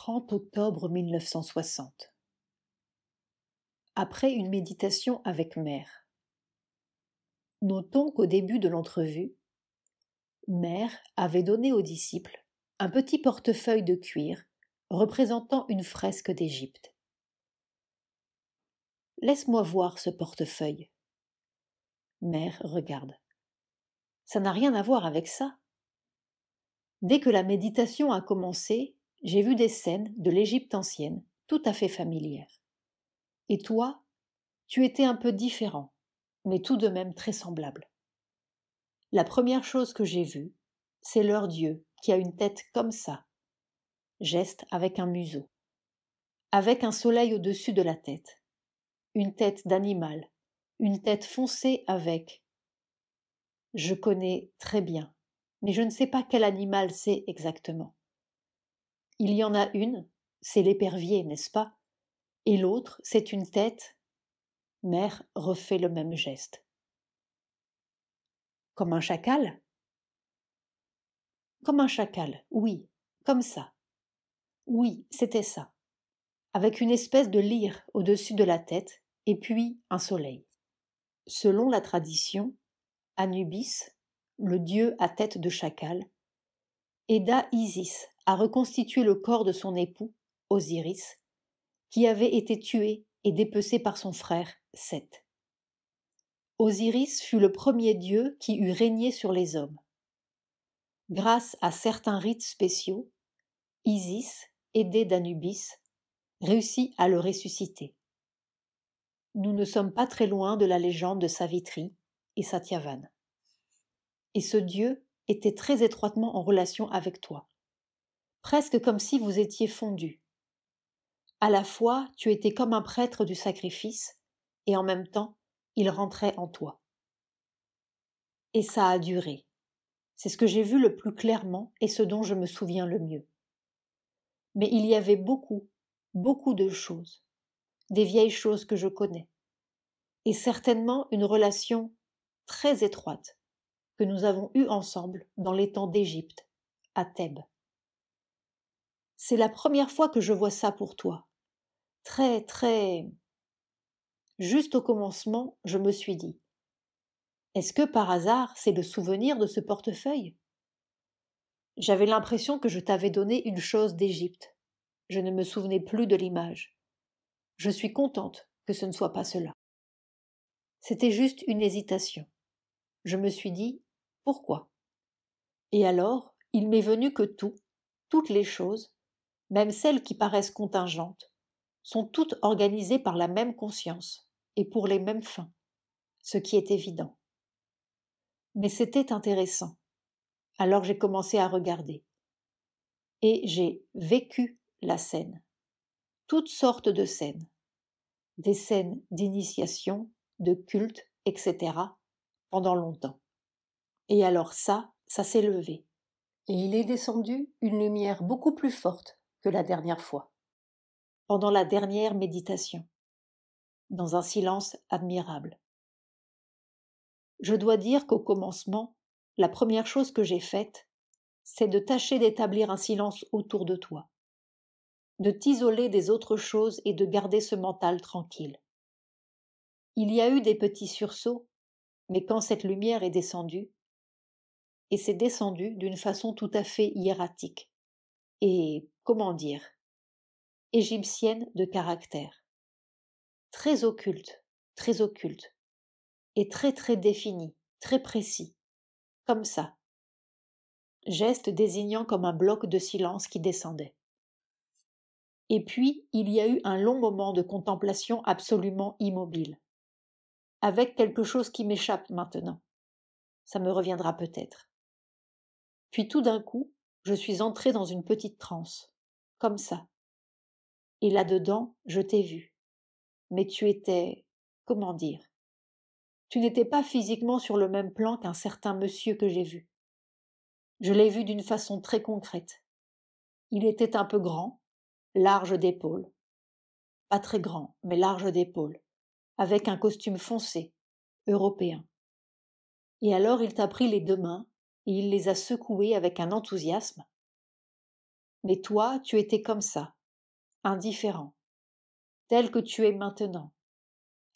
30 octobre 1960. Après une méditation avec Mère. Notons qu'au début de l'entrevue, Mère avait donné aux disciples un petit portefeuille de cuir représentant une fresque d'Égypte. Laisse-moi voir ce portefeuille. Mère regarde. Ça n'a rien à voir avec ça. Dès que la méditation a commencé, j'ai vu des scènes de l'Égypte ancienne, tout à fait familières. Et toi, tu étais un peu différent, mais tout de même très semblable. La première chose que j'ai vue, c'est leur Dieu qui a une tête comme ça, geste avec un museau, avec un soleil au-dessus de la tête, une tête d'animal, une tête foncée avec. Je connais très bien, mais je ne sais pas quel animal c'est exactement. Il y en a une, c'est l'épervier, n'est-ce pas? Et l'autre, c'est une tête. Mère refait le même geste. Comme un chacal? Comme un chacal, oui, comme ça. Oui, c'était ça. Avec une espèce de lyre au-dessus de la tête, et puis un soleil. Selon la tradition, Anubis, le dieu à tête de chacal, aida Isis à reconstituer le corps de son époux, Osiris, qui avait été tué et dépecé par son frère, Seth. Osiris fut le premier dieu qui eut régné sur les hommes. Grâce à certains rites spéciaux, Isis, aidée d'Anubis, réussit à le ressusciter. Nous ne sommes pas très loin de la légende de Savitri et Satyavan. Et ce dieu était très étroitement en relation avec toi, presque comme si vous étiez fondus. À la fois, tu étais comme un prêtre du sacrifice, et en même temps, il rentrait en toi. Et ça a duré. C'est ce que j'ai vu le plus clairement et ce dont je me souviens le mieux. Mais il y avait beaucoup, beaucoup de choses, des vieilles choses que je connais, et certainement une relation très étroite que nous avons eue ensemble dans les temps d'Égypte, à Thèbes. C'est la première fois que je vois ça pour toi. Très, très... Juste au commencement, je me suis dit, est-ce que par hasard c'est le souvenir de ce portefeuille? J'avais l'impression que je t'avais donné une chose d'Égypte. Je ne me souvenais plus de l'image. Je suis contente que ce ne soit pas cela. C'était juste une hésitation. Je me suis dit, pourquoi? Et alors, il m'est venu que toutes les choses, même celles qui paraissent contingentes, sont toutes organisées par la même conscience et pour les mêmes fins, ce qui est évident. Mais c'était intéressant. Alors j'ai commencé à regarder. Et j'ai vécu la scène. Toutes sortes de scènes. Des scènes d'initiation, de culte, etc. pendant longtemps. Et alors ça s'est levé. Et il est descendu une lumière beaucoup plus forte que la dernière fois. Pendant la dernière méditation. Dans un silence admirable. Je dois dire qu'au commencement, la première chose que j'ai faite, c'est de tâcher d'établir un silence autour de toi, de t'isoler des autres choses et de garder ce mental tranquille. Il y a eu des petits sursauts, mais quand cette lumière est descendue, et c'est descendu d'une façon tout à fait hiératique, et, comment dire, égyptienne de caractère, très occulte, et très très défini, très précis, comme ça, geste désignant comme un bloc de silence qui descendait. Et puis, il y a eu un long moment de contemplation absolument immobile, avec quelque chose qui m'échappe maintenant. Ça me reviendra peut-être. Puis tout d'un coup, je suis entrée dans une petite transe, comme ça. Et là-dedans, je t'ai vu. Mais tu étais, comment dire, tu n'étais pas physiquement sur le même plan qu'un certain monsieur que j'ai vu. Je l'ai vu d'une façon très concrète. Il était un peu grand, large d'épaules. Pas très grand, mais large d'épaules, avec un costume foncé, européen. Et alors il t'a pris les deux mains et il les a secouées avec un enthousiasme. Mais toi, tu étais comme ça, indifférent, tel que tu es maintenant,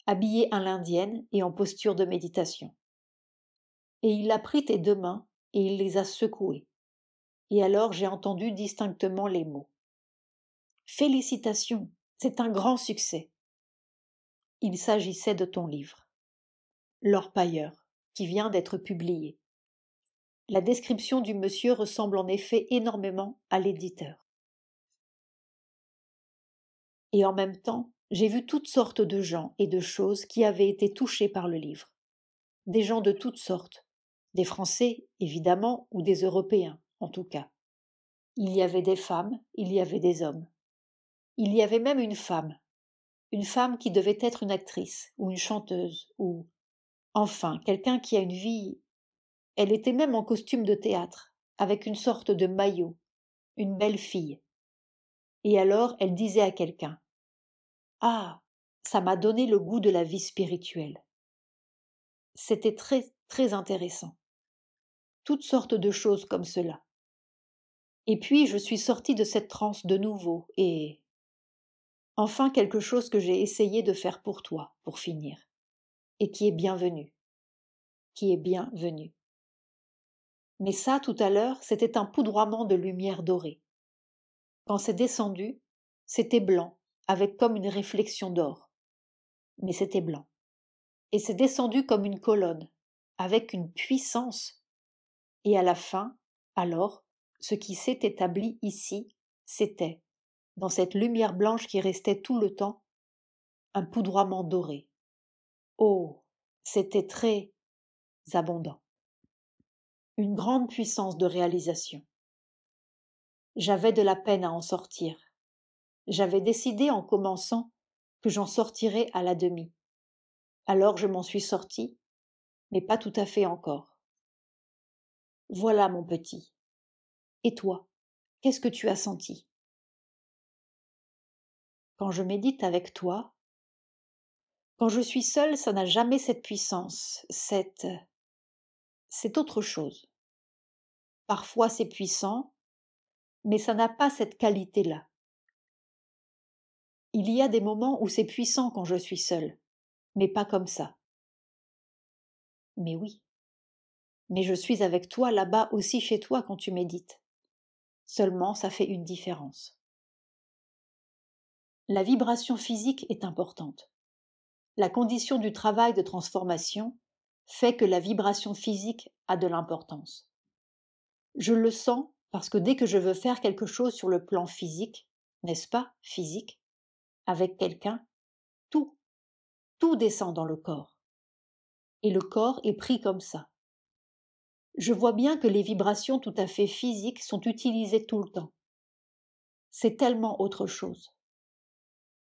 habillé à l'indienne et en posture de méditation. Et il a pris tes deux mains et il les a secouées. Et alors j'ai entendu distinctement les mots. Félicitations, c'est un grand succès. Il s'agissait de ton livre, L'Orpailleur, qui vient d'être publié. La description du monsieur ressemble en effet énormément à l'éditeur. Et en même temps, j'ai vu toutes sortes de gens et de choses qui avaient été touchés par le livre. Des gens de toutes sortes, des Français, évidemment, ou des Européens, en tout cas. Il y avait des femmes, il y avait des hommes. Il y avait même une femme qui devait être une actrice, ou une chanteuse, ou, enfin, quelqu'un qui a une vie. Elle était même en costume de théâtre, avec une sorte de maillot, une belle fille. Et alors elle disait à quelqu'un: Ah, ça m'a donné le goût de la vie spirituelle. C'était très, très intéressant. Toutes sortes de choses comme cela. Et puis je suis sortie de cette transe de nouveau, et enfin quelque chose que j'ai essayé de faire pour toi, pour finir, et qui est bienvenu. Mais ça, tout à l'heure, c'était un poudroiement de lumière dorée. Quand c'est descendu, c'était blanc, avec comme une réflexion d'or. Mais c'était blanc. Et c'est descendu comme une colonne, avec une puissance. Et à la fin, alors, ce qui s'est établi ici, c'était, dans cette lumière blanche qui restait tout le temps, un poudroiement doré. Oh, c'était très abondant. Une grande puissance de réalisation. J'avais de la peine à en sortir. J'avais décidé en commençant que j'en sortirais à la demi. Alors je m'en suis sortie, mais pas tout à fait encore. Voilà mon petit. Et toi, qu'est-ce que tu as senti? Quand je médite avec toi, quand je suis seule, ça n'a jamais cette puissance, c'est autre chose. Parfois c'est puissant, mais ça n'a pas cette qualité-là. Il y a des moments où c'est puissant quand je suis seule, mais pas comme ça. Mais oui. Mais je suis avec toi là-bas aussi chez toi quand tu médites. Seulement, ça fait une différence. La vibration physique est importante. La condition du travail de transformation fait que la vibration physique a de l'importance. Je le sens parce que dès que je veux faire quelque chose sur le plan physique, n'est-ce pas, physique, avec quelqu'un, tout, tout descend dans le corps. Et le corps est pris comme ça. Je vois bien que les vibrations tout à fait physiques sont utilisées tout le temps. C'est tellement autre chose.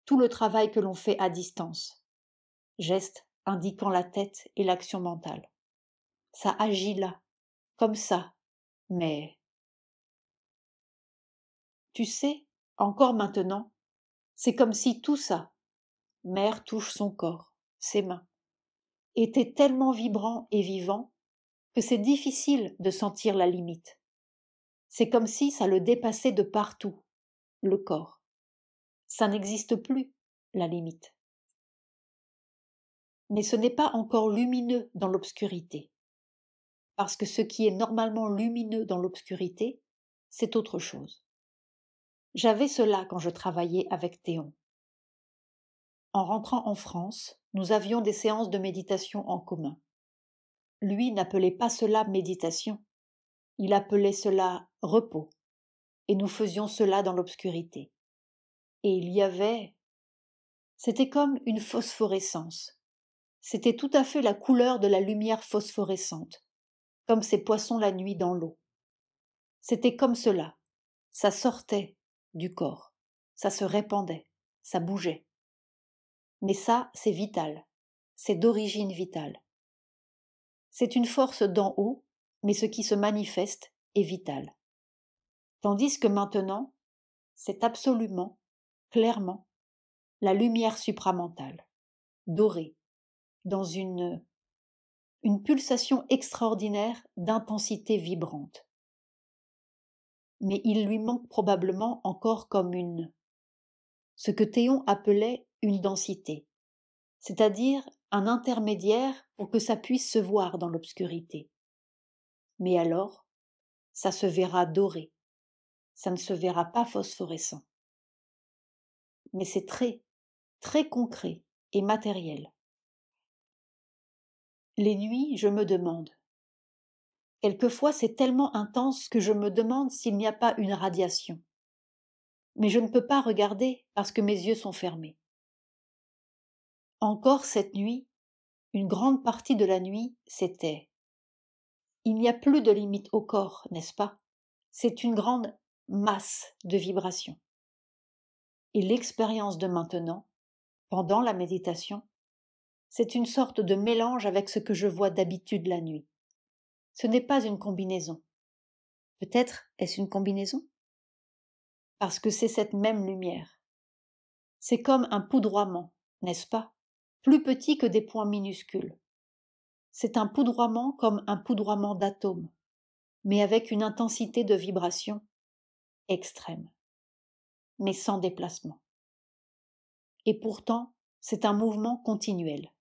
Tout le travail que l'on fait à distance, gestes indiquant la tête et l'action mentale. Ça agit là, comme ça, mais tu sais, encore maintenant, c'est comme si tout ça, mère touche son corps, ses mains, était tellement vibrant et vivant que c'est difficile de sentir la limite. C'est comme si ça le dépassait de partout, le corps. Ça n'existe plus, la limite. Mais ce n'est pas encore lumineux dans l'obscurité. Parce que ce qui est normalement lumineux dans l'obscurité, c'est autre chose. J'avais cela quand je travaillais avec Théon. En rentrant en France, nous avions des séances de méditation en commun. Lui n'appelait pas cela méditation, il appelait cela repos, et nous faisions cela dans l'obscurité. Et il y avait... C'était comme une phosphorescence. C'était tout à fait la couleur de la lumière phosphorescente, comme ces poissons la nuit dans l'eau. C'était comme cela, ça sortait du corps, ça se répandait, ça bougeait. Mais ça, c'est vital, c'est d'origine vitale. C'est une force d'en haut, mais ce qui se manifeste est vital. Tandis que maintenant, c'est absolument, clairement, la lumière supramentale, dorée, dans une pulsation extraordinaire d'intensité vibrante. mais il lui manque probablement encore comme ce que Théon appelait une densité, c'est-à-dire un intermédiaire pour que ça puisse se voir dans l'obscurité. Mais alors, ça se verra doré, ça ne se verra pas phosphorescent. Mais c'est très, très concret et matériel. Les nuits, je me demande. Quelquefois, c'est tellement intense que je me demande s'il n'y a pas une radiation. Mais je ne peux pas regarder parce que mes yeux sont fermés. Encore cette nuit, une grande partie de la nuit, c'était. Il n'y a plus de limite au corps, n'est-ce pas? C'est une grande masse de vibrations. Et l'expérience de maintenant, pendant la méditation, c'est une sorte de mélange avec ce que je vois d'habitude la nuit. Ce n'est pas une combinaison. Peut-être est-ce une combinaison? Parce que c'est cette même lumière. C'est comme un poudroiement, n'est-ce pas? Plus petit que des points minuscules. C'est un poudroiement comme un poudroiement d'atomes, mais avec une intensité de vibration extrême, mais sans déplacement. Et pourtant, c'est un mouvement continuel.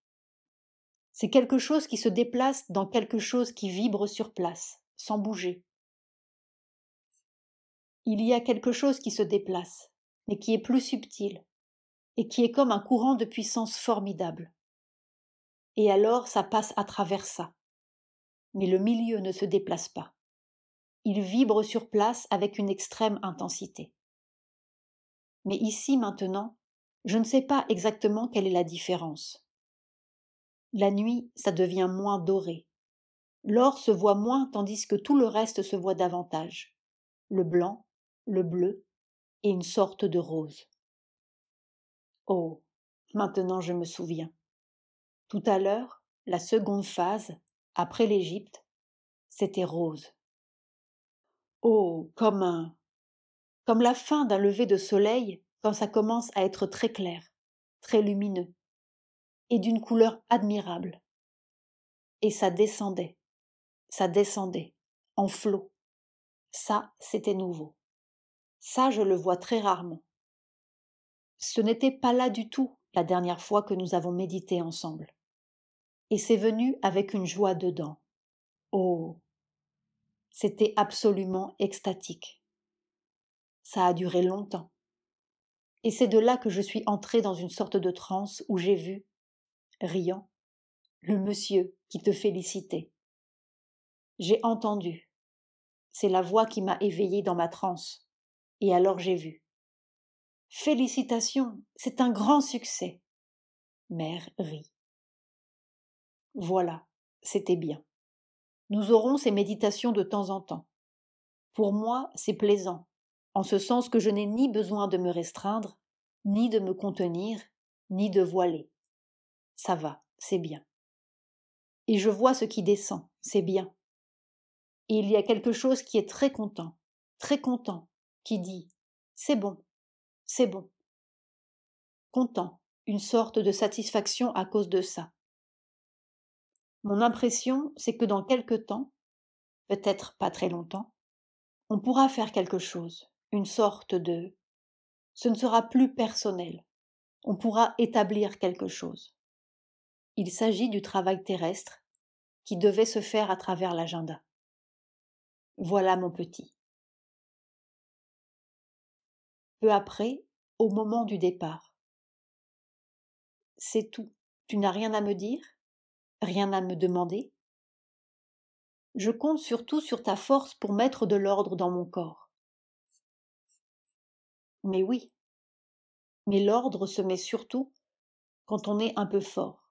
C'est quelque chose qui se déplace dans quelque chose qui vibre sur place, sans bouger. Il y a quelque chose qui se déplace, mais qui est plus subtil, et qui est comme un courant de puissance formidable. Et alors ça passe à travers ça. Mais le milieu ne se déplace pas. Il vibre sur place avec une extrême intensité. Mais ici, maintenant, je ne sais pas exactement quelle est la différence. La nuit, ça devient moins doré. L'or se voit moins tandis que tout le reste se voit davantage. Le blanc, le bleu et une sorte de rose. Oh, maintenant je me souviens. Tout à l'heure, la seconde phase, après l'Égypte, c'était rose. Oh, comme la fin d'un lever de soleil quand ça commence à être très clair, très lumineux, et d'une couleur admirable. Et ça descendait, en flot. Ça, c'était nouveau. Ça, je le vois très rarement. Ce n'était pas là du tout la dernière fois que nous avons médité ensemble. Et c'est venu avec une joie dedans. Oh, c'était absolument extatique. Ça a duré longtemps. Et c'est de là que je suis entrée dans une sorte de transe où j'ai vu, riant, le monsieur qui te félicitait. J'ai entendu. C'est la voix qui m'a éveillée dans ma transe. Et alors j'ai vu. Félicitations, c'est un grand succès. Mère rit. Voilà, c'était bien. Nous aurons ces méditations de temps en temps. Pour moi, c'est plaisant, en ce sens que je n'ai ni besoin de me restreindre, ni de me contenir, ni de voiler. Ça va, c'est bien. Et je vois ce qui descend, c'est bien. Et il y a quelque chose qui est très content, qui dit « c'est bon, c'est bon ». Content, une sorte de satisfaction à cause de ça. Mon impression, c'est que dans quelque temps, peut-être pas très longtemps, on pourra faire quelque chose, une sorte de... Ce ne sera plus personnel. On pourra établir quelque chose. Il s'agit du travail terrestre qui devait se faire à travers l'agenda. Voilà mon petit. Peu après, au moment du départ. C'est tout. Tu n'as rien à me dire? Rien à me demander? Je compte surtout sur ta force pour mettre de l'ordre dans mon corps. Mais oui. Mais l'ordre se met surtout quand on est un peu fort.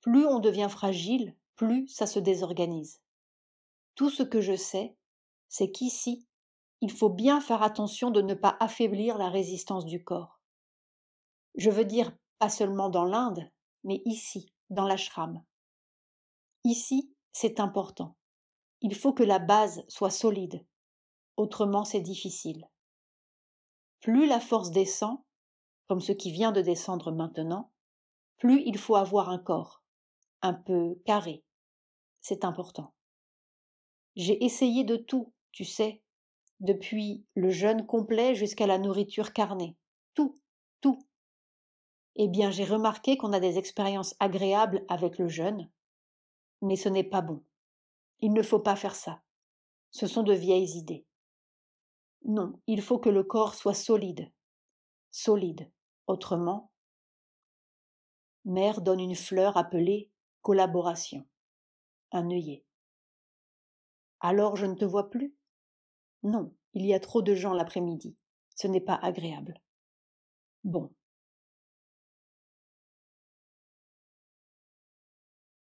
Plus on devient fragile, plus ça se désorganise. Tout ce que je sais, c'est qu'ici, il faut bien faire attention de ne pas affaiblir la résistance du corps. Je veux dire pas seulement dans l'Inde, mais ici, dans l'ashram. Ici, c'est important. Il faut que la base soit solide, autrement c'est difficile. Plus la force descend, comme ce qui vient de descendre maintenant, plus il faut avoir un corps, un peu carré. C'est important. J'ai essayé de tout, tu sais, depuis le jeûne complet jusqu'à la nourriture carnée. Tout, tout. Eh bien, j'ai remarqué qu'on a des expériences agréables avec le jeûne, mais ce n'est pas bon. Il ne faut pas faire ça. Ce sont de vieilles idées. Non, il faut que le corps soit solide. Solide. Autrement, Mère donne une fleur appelée collaboration. Un œillet. Alors je ne te vois plus? Non, il y a trop de gens l'après-midi. Ce n'est pas agréable. Bon,